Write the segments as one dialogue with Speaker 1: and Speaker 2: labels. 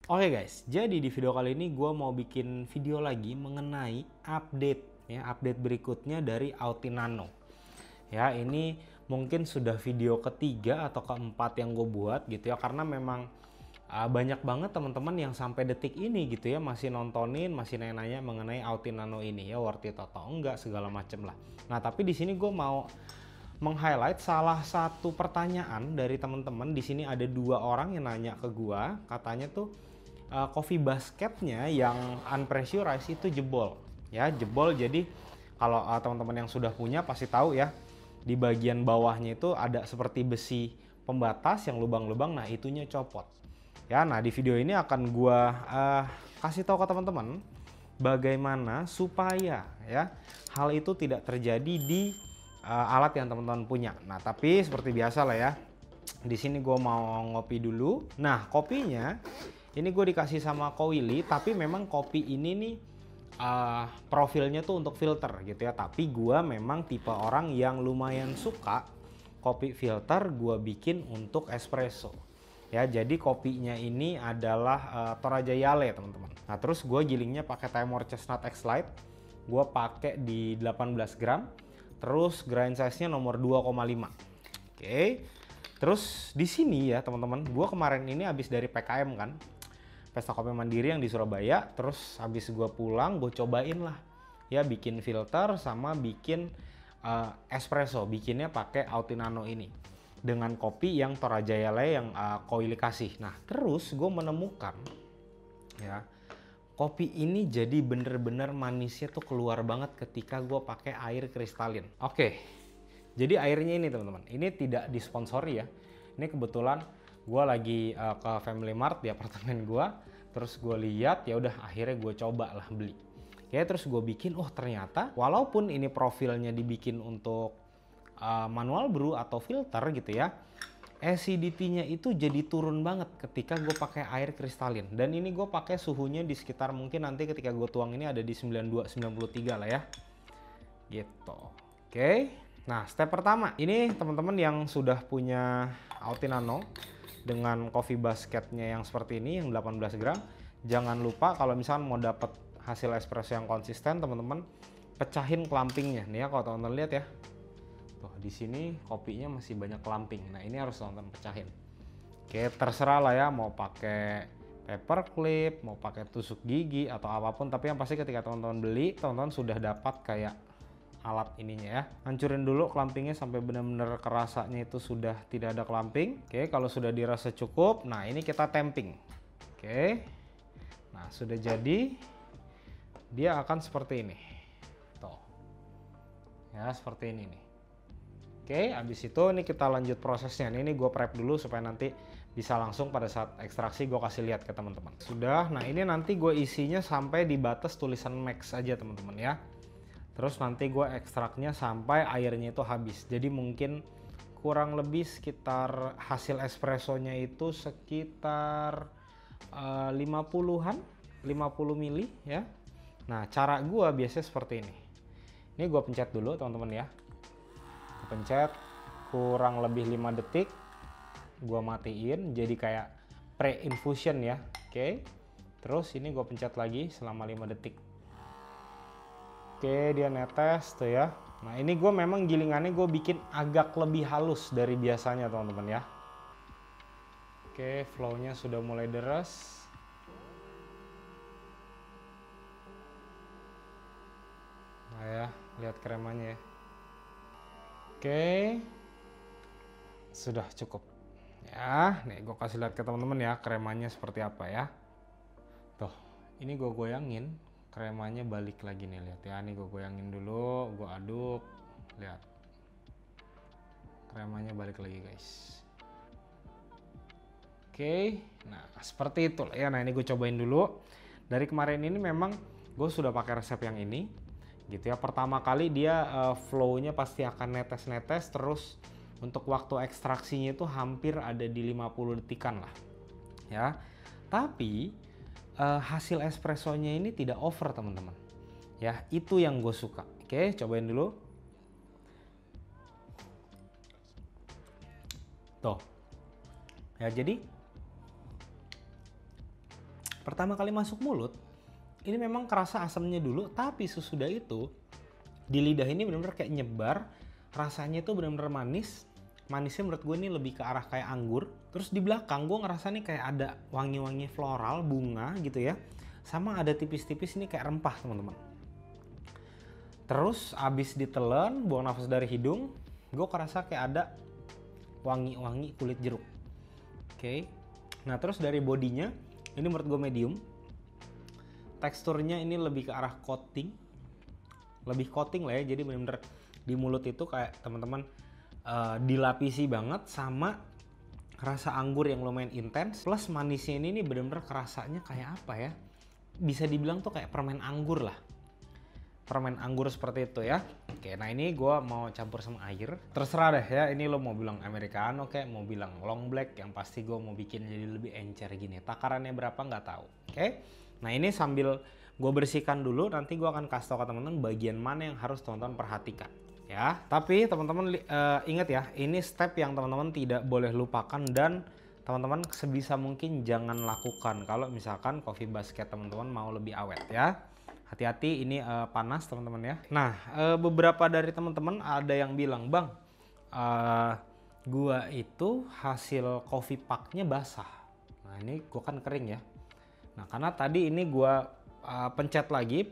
Speaker 1: Oke guys, jadi di video kali ini gue mau bikin video lagi mengenai update ya, update berikutnya dari Audi Nano. Ya, ini mungkin sudah video ketiga atau keempat yang gue buat gitu ya, karena memang banyak banget teman-teman yang sampai detik ini gitu ya masih nontonin, masih nanya-nanya mengenai Audi Nano ini ya, worth it atau enggak segala macem lah. Nah, tapi di sini gue mau meng-highlight salah satu pertanyaan dari teman-teman. Di sini ada dua orang yang nanya ke gua, katanya tuh coffee basketnya yang unpressurized itu jebol. Ya, jebol. Jadi kalau teman-teman yang sudah punya pasti tahu ya, di bagian bawahnya itu ada seperti besi pembatas yang lubang-lubang. Nah, itunya copot. Ya, nah di video ini akan gua kasih tahu ke teman-teman bagaimana supaya ya hal itu tidak terjadi di alat yang teman-teman punya. Nah, tapi seperti biasa lah ya. Di sini gue mau ngopi dulu. Nah, kopinya ini gue dikasih sama Kowili, tapi memang kopi ini nih profilnya tuh untuk filter gitu ya. Tapi gue memang tipe orang yang lumayan suka kopi filter gue bikin untuk espresso. Ya, jadi kopinya ini adalah Toraja Yale teman-teman. Nah, terus gue gilingnya pakai Timor Chestnut X Lite. Gue pakai di 18 gram. Terus grind size-nya nomor 2,5. Oke. Terus di sini ya teman-teman, gue kemarin ini habis dari PKM kan, Pesta Kopi Mandiri yang di Surabaya. Terus habis gue pulang, gue cobain lah ya bikin filter sama bikin espresso. Bikinnya pakai Audi Nano ini dengan kopi yang Toraja Yale yang Koili kasih. Nah, terus gue menemukan ya kopi ini jadi bener-bener manisnya tuh keluar banget ketika gue pakai air kristalin. Oke, jadi airnya ini teman-teman, ini tidak disponsori ya. Ini kebetulan gue lagi ke Family Mart di apartemen gue, terus gue lihat ya udah akhirnya gue coba lah beli. Oke, terus gue bikin, oh ternyata walaupun ini profilnya dibikin untuk manual brew atau filter gitu ya, acidity-nya itu jadi turun banget ketika gue pakai air kristalin. Dan ini gue pakai suhunya di sekitar mungkin nanti ketika gue tuang ini ada di 92-93 lah ya. Gitu. Oke. Nah, step pertama. Ini teman-teman yang sudah punya Audi Nano dengan coffee basketnya yang seperti ini yang 18 gram, jangan lupa kalau misalkan mau dapat hasil espresso yang konsisten, teman-teman pecahin clampingnya. Nih ya, kalau teman-teman lihat ya. Tuh, di sini kopinya masih banyak clamping. Nah, ini harus teman-teman pecahin. Oke, terserah lah ya mau pakai paper clip, mau pakai tusuk gigi atau apapun, tapi yang pasti ketika teman-teman beli, teman-teman sudah dapat kayak alat ininya ya. Hancurin dulu clampingnya sampai benar-benar kerasanya itu sudah tidak ada clamping. Oke, kalau sudah dirasa cukup, nah ini kita tamping. Oke. Nah, sudah jadi dia akan seperti ini. Tuh. Ya, seperti ini nih. Oke, habis itu ini kita lanjut prosesnya. Ini gue prep dulu supaya nanti bisa langsung pada saat ekstraksi gue kasih lihat ke teman-teman. Sudah, nah ini nanti gue isinya sampai di batas tulisan max aja teman-teman ya. Terus nanti gue ekstraknya sampai airnya itu habis. Jadi mungkin kurang lebih sekitar hasil espressonya itu sekitar 50-an, 50 mili ya. Nah, cara gue biasanya seperti ini. Ini gue pencet dulu teman-teman ya. Pencet kurang lebih 5 detik, gue matiin jadi kayak pre-infusion ya. Oke, terus ini gue pencet lagi selama 5 detik. Oke, dia netes tuh ya. Nah, ini gue memang gilingannya gue bikin agak lebih halus dari biasanya teman-teman ya. Oke, flownya sudah mulai deras. Nah ya, lihat kremanya ya. Oke, sudah cukup ya. Nih gue kasih lihat ke teman-teman ya kremanya seperti apa ya. Tuh, ini gue goyangin, kremanya balik lagi nih, lihat ya. Nih gue goyangin dulu, gue aduk, lihat kremanya balik lagi guys. Oke, nah seperti itu ya. Nah, ini gue cobain dulu. Dari kemarin ini memang gue sudah pakai resep yang ini gitu ya. Pertama kali dia flow-nya pasti akan netes-netes, terus untuk waktu ekstraksinya itu hampir ada di 50 detikan lah ya. Tapi hasil espressonya ini tidak over teman-teman ya, itu yang gue suka. Oke, cobain dulu tuh ya. Jadi pertama kali masuk mulut, ini memang kerasa asamnya dulu, tapi sesudah itu di lidah ini benar-benar kayak nyebar, rasanya itu benar-benar manis. Manisnya menurut gue ini lebih ke arah kayak anggur. Terus di belakang gue ngerasa nih kayak ada wangi-wangi floral, bunga gitu ya. Sama ada tipis-tipis ini kayak rempah teman-teman. Terus abis ditelan, buang nafas dari hidung, gue kerasa kayak ada wangi-wangi kulit jeruk. Oke. Nah terus dari bodinya, ini menurut gue medium. Teksturnya ini lebih ke arah coating. Lebih coating lah ya, jadi benar-benar di mulut itu kayak teman-teman dilapisi banget sama rasa anggur yang lumayan intens. Plus manisnya ini benar-benar kerasanya kayak apa ya? Bisa dibilang tuh kayak permen anggur lah. Permen anggur seperti itu ya. Oke, nah ini gue mau campur sama air. Terserah deh ya, ini lo mau bilang americano kayak mau bilang long black. Yang pasti gue mau bikin jadi lebih encer gini. Takarannya berapa nggak tahu. Oke, nah ini sambil gue bersihkan dulu, nanti gue akan kasih tau ke teman-teman bagian mana yang harus teman-teman perhatikan. Ya, tapi teman-teman ingat ya, ini step yang teman-teman tidak boleh lupakan dan teman-teman sebisa mungkin jangan lakukan kalau misalkan coffee basket teman-teman mau lebih awet ya. Hati-hati ini panas teman-teman ya. Nah, beberapa dari teman-teman ada yang bilang, "Bang, gua itu hasil coffee packnya basah." Nah, ini gua kan kering ya. Nah, karena tadi ini gua pencet lagi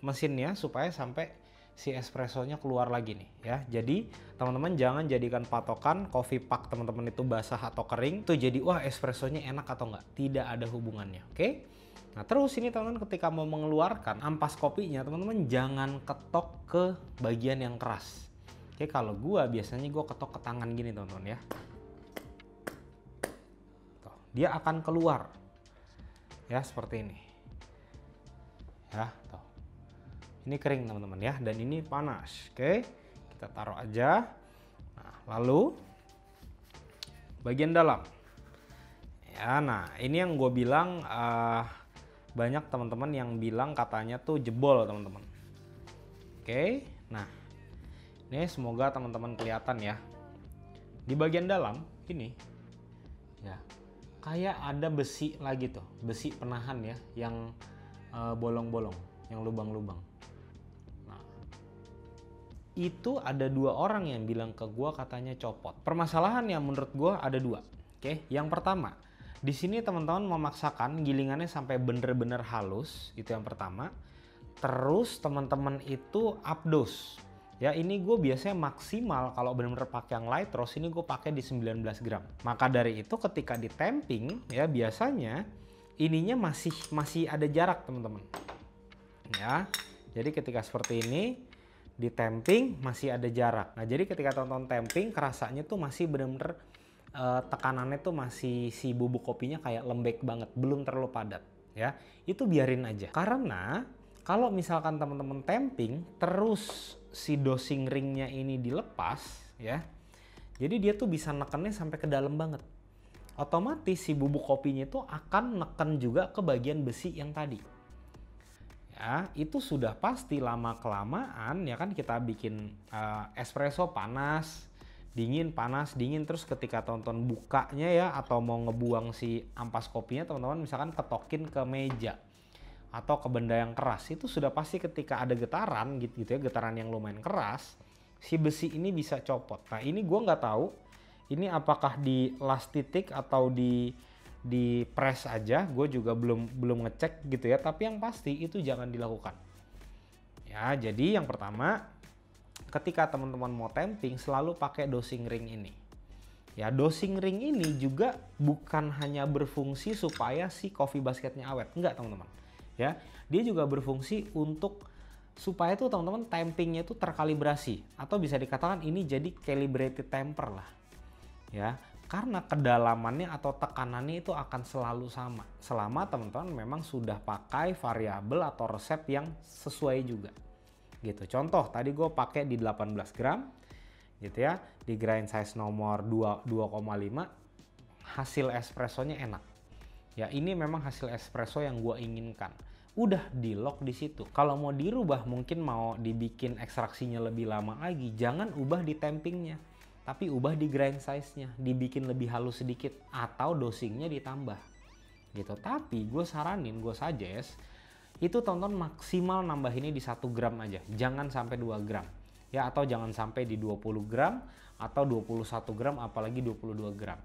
Speaker 1: mesinnya supaya sampai si espressonya keluar lagi nih ya. Jadi teman-teman jangan jadikan patokan coffee pack teman-teman itu basah atau kering tuh jadi wah espressonya enak atau enggak. Tidak ada hubungannya, oke? Nah terus ini teman-teman ketika mau mengeluarkan ampas kopinya, teman-teman jangan ketok ke bagian yang keras. Oke, kalau gua biasanya gua ketok ke tangan gini teman-teman ya. Tuh, dia akan keluar ya seperti ini ya. Tuh, ini kering teman-teman ya, dan ini panas. Oke, kita taruh aja. Nah, lalu bagian dalam ya. Nah ini yang gue bilang banyak teman-teman yang bilang katanya tuh jebol teman-teman. Oke, nah ini semoga teman-teman kelihatan ya. Di bagian dalam ini ya kayak ada besi lagi tuh, besi penahan ya, yang bolong-bolong, yang lubang-lubang. Itu ada 2 orang yang bilang ke gua katanya copot. Permasalahan yang menurut gua ada 2. Oke, yang pertama, di sini teman-teman memaksakan gilingannya sampai bener-bener halus, itu yang pertama. Terus teman-teman itu up dose. Ya, ini gue biasanya maksimal kalau bener-bener pakai yang light roast ini gue pakai di 19 gram. Maka dari itu ketika di tamping ya biasanya ininya masih ada jarak teman-teman. Ya, jadi ketika seperti ini di tamping masih ada jarak. Nah jadi ketika teman-teman tamping kerasanya tuh masih bener-bener tekanannya tuh masih si bubuk kopinya kayak lembek banget, belum terlalu padat ya. Itu biarin aja. Karena kalau misalkan teman-teman tamping terus si dosing ringnya ini dilepas ya. Jadi dia tuh bisa nekennya sampai ke dalam banget. Otomatis si bubuk kopinya itu akan neken juga ke bagian besi yang tadi. Ya, itu sudah pasti lama kelamaan ya kan kita bikin espresso panas, dingin, panas, dingin, terus ketika teman-teman bukanya ya atau mau ngebuang si ampas kopinya teman-teman misalkan ketokin ke meja atau ke benda yang keras, itu sudah pasti ketika ada getaran gitu ya, getaran yang lumayan keras, si besi ini bisa copot. Nah ini gue nggak tahu ini apakah di las titik atau di press aja, gue juga belum ngecek gitu ya, tapi yang pasti itu jangan dilakukan ya. Jadi yang pertama ketika teman-teman mau tamping selalu pakai dosing ring ini ya. Dosing ring ini juga bukan hanya berfungsi supaya si coffee basketnya awet, enggak teman-teman ya, dia juga berfungsi untuk supaya tuh teman-teman tampingnya itu terkalibrasi atau bisa dikatakan ini jadi calibrated tamper lah ya. Karena kedalamannya atau tekanannya itu akan selalu sama selama teman-teman memang sudah pakai variabel atau resep yang sesuai juga gitu. Contoh tadi gue pakai di 18 gram gitu ya, di grind size nomor 2,5, hasil espressonya enak ya. Ini memang hasil espresso yang gue inginkan, udah di lock di situ. Kalau mau dirubah mungkin mau dibikin ekstraksinya lebih lama lagi, jangan ubah di tampingnya tapi ubah di grind size-nya, dibikin lebih halus sedikit atau dosingnya ditambah gitu. Tapi gue saranin, gue suggest itu tonton maksimal nambah ini di 1 gram aja, jangan sampai 2 gram ya, atau jangan sampai di 20 gram atau 21 gram apalagi 22 gram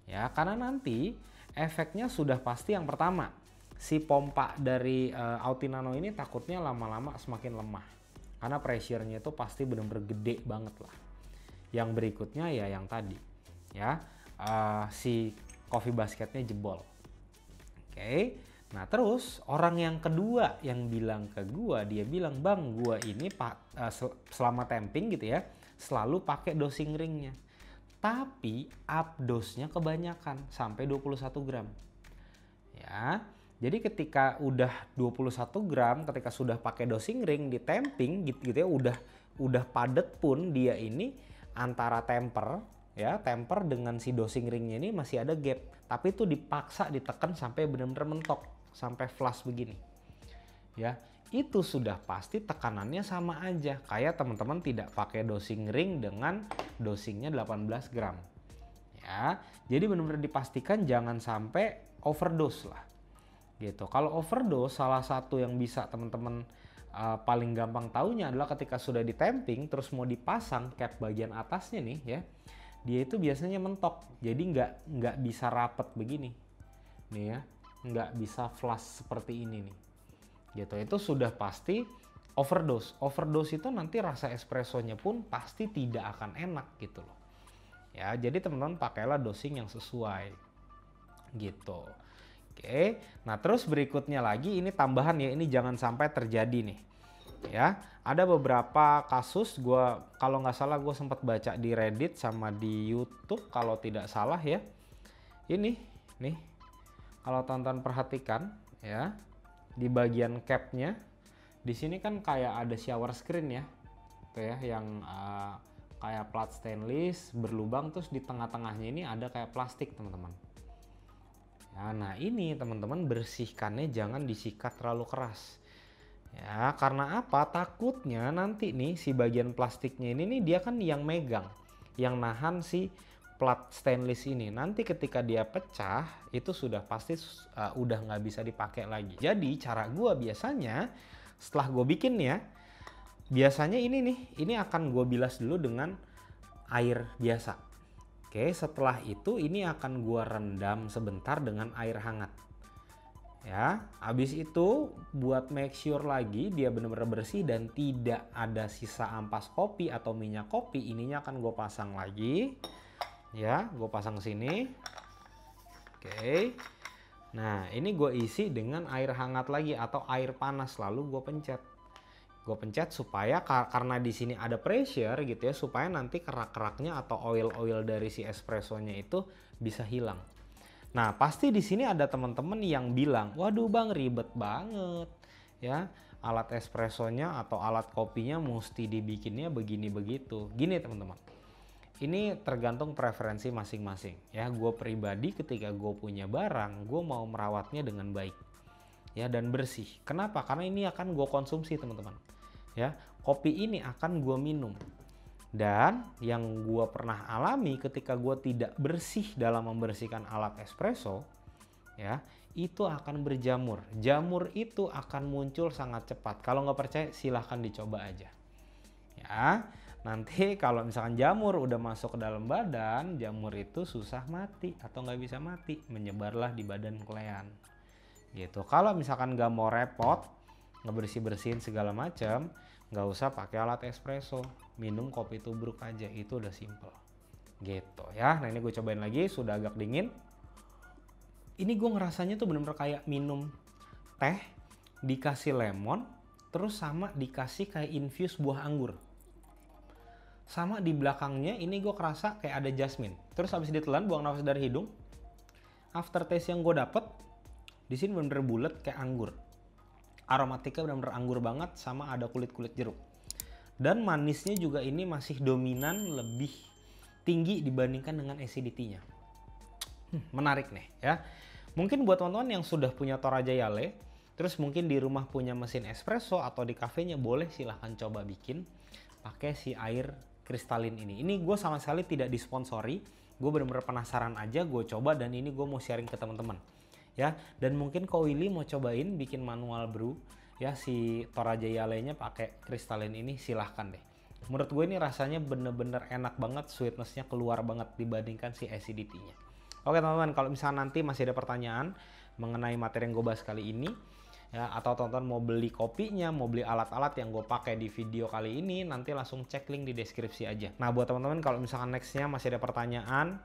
Speaker 1: ya, karena nanti efeknya sudah pasti yang pertama, si pompa dari Autinano ini takutnya lama-lama semakin lemah karena pressure-nya itu pasti benar-benar gede banget lah. Yang berikutnya ya yang tadi ya, si coffee basketnya jebol. Oke. Nah terus orang yang kedua yang bilang ke gua, dia bilang, "Bang, gua ini selama tamping gitu ya, selalu pakai dosing ringnya. Tapi up dose-nya kebanyakan sampai 21 gram." Ya. Jadi ketika udah 21 gram, ketika sudah pakai dosing ring di tamping gitu ya, udah padet pun dia ini antara temper ya, temper dengan si dosing ringnya ini masih ada gap. Tapi itu dipaksa ditekan sampai benar-benar mentok, sampai flush begini. Ya, itu sudah pasti tekanannya sama aja kayak teman-teman tidak pakai dosing ring dengan dosingnya 18 gram. Ya, jadi benar-benar dipastikan jangan sampai overdose lah. Gitu. Kalau overdose, salah satu yang bisa teman-teman paling gampang taunya adalah ketika sudah di tamping terus mau dipasang cap bagian atasnya nih ya, dia itu biasanya mentok, jadi nggak bisa rapet begini nih ya, nggak bisa flush seperti ini nih gitu. Itu sudah pasti overdose. Overdose itu nanti rasa espressonya pun pasti tidak akan enak gitu loh ya. Jadi teman-teman pakailah dosing yang sesuai gitu. Oke, nah terus berikutnya lagi ini tambahan ya, ini jangan sampai terjadi nih ya. Ada beberapa kasus, kalau nggak salah gue sempat baca di Reddit sama di YouTube kalau tidak salah ya. Ini nih, kalau tonton perhatikan ya, di bagian capnya di sini kan kayak ada shower screen ya, tuh ya, yang kayak plat stainless berlubang, terus di tengah-tengahnya ini ada kayak plastik teman-teman. Nah ini teman-teman bersihkannya jangan disikat terlalu keras ya, karena apa? Takutnya nanti nih si bagian plastiknya ini nih dia kan yang megang, yang nahan si plat stainless ini. Nanti ketika dia pecah itu sudah pasti udah nggak bisa dipakai lagi. Jadi cara gua biasanya setelah gue bikin ya, biasanya ini akan gue bilas dulu dengan air biasa. Oke, setelah itu ini akan gua rendam sebentar dengan air hangat. Ya, habis itu buat make sure lagi dia benar-benar bersih dan tidak ada sisa ampas kopi atau minyak kopi, ininya akan gue pasang lagi. Ya, gue pasang sini. Oke. Nah, ini gue isi dengan air hangat lagi atau air panas, lalu gue pencet. Gue pencet supaya karena di sini ada pressure gitu ya, supaya nanti kerak-keraknya atau oil-oil dari si espressonya itu bisa hilang. Nah pasti di sini ada teman-teman yang bilang, waduh bang ribet banget ya, alat espressonya atau alat kopinya mesti dibikinnya begini begitu. Gini teman-teman, ini tergantung preferensi masing-masing ya. Gue pribadi ketika gue punya barang, gue mau merawatnya dengan baik ya dan bersih. Kenapa? Karena ini akan gue konsumsi teman-teman. Ya, kopi ini akan gue minum, dan yang gue pernah alami ketika gue tidak bersih dalam membersihkan alat espresso ya, itu akan berjamur. Jamur itu akan muncul sangat cepat. Kalau nggak percaya silahkan dicoba aja ya. Nanti kalau misalkan jamur udah masuk ke dalam badan, jamur itu susah mati atau nggak bisa mati, menyebarlah di badan kalian gitu. Kalau misalkan nggak mau repot ngebersih-bersihin segala macam, nggak usah pakai alat espresso, minum kopi tubruk aja, itu udah simple gitu ya. Nah ini gue cobain lagi, sudah agak dingin. Ini gue ngerasanya tuh bener-bener kayak minum teh dikasih lemon terus sama dikasih kayak infus buah anggur. Sama di belakangnya ini gue kerasa kayak ada jasmine, terus habis ditelan buang nafas dari hidung, aftertaste yang gue dapet di sini bener-bener bulat kayak anggur. Aromatiknya benar-benar anggur banget, sama ada kulit-kulit jeruk. Dan manisnya juga ini masih dominan lebih tinggi dibandingkan dengan acidity-nya. Menarik nih ya. Mungkin buat teman-teman yang sudah punya Toraja Yale, terus mungkin di rumah punya mesin espresso atau di kafenya, boleh silahkan coba bikin pakai si air kristalin ini. Ini gue sama sekali tidak disponsori, gue benar-benar penasaran aja, gue coba dan ini gue mau sharing ke teman-teman. ya. Dan mungkin Ko Willy mau cobain bikin manual brew ya, si Toraja Yale-nya pakai crystalline ini, silahkan deh. Menurut gue ini rasanya bener-bener enak banget, sweetness-nya keluar banget dibandingkan si acidity-nya. Oke teman-teman, kalau misalnya nanti masih ada pertanyaan mengenai materi yang gue bahas kali ini, ya, atau teman-teman mau beli kopinya, mau beli alat-alat yang gue pakai di video kali ini, nanti langsung cek link di deskripsi aja. Nah buat teman-teman kalau misalkan nextnya masih ada pertanyaan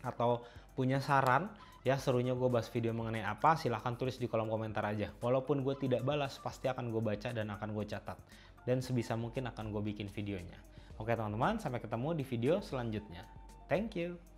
Speaker 1: atau punya saran, ya serunya gue bahas video mengenai apa, silahkan tulis di kolom komentar aja. Walaupun gue tidak balas, pasti akan gue baca dan akan gue catat. Dan sebisa mungkin akan gue bikin videonya. Oke teman-teman, sampai ketemu di video selanjutnya. Thank you.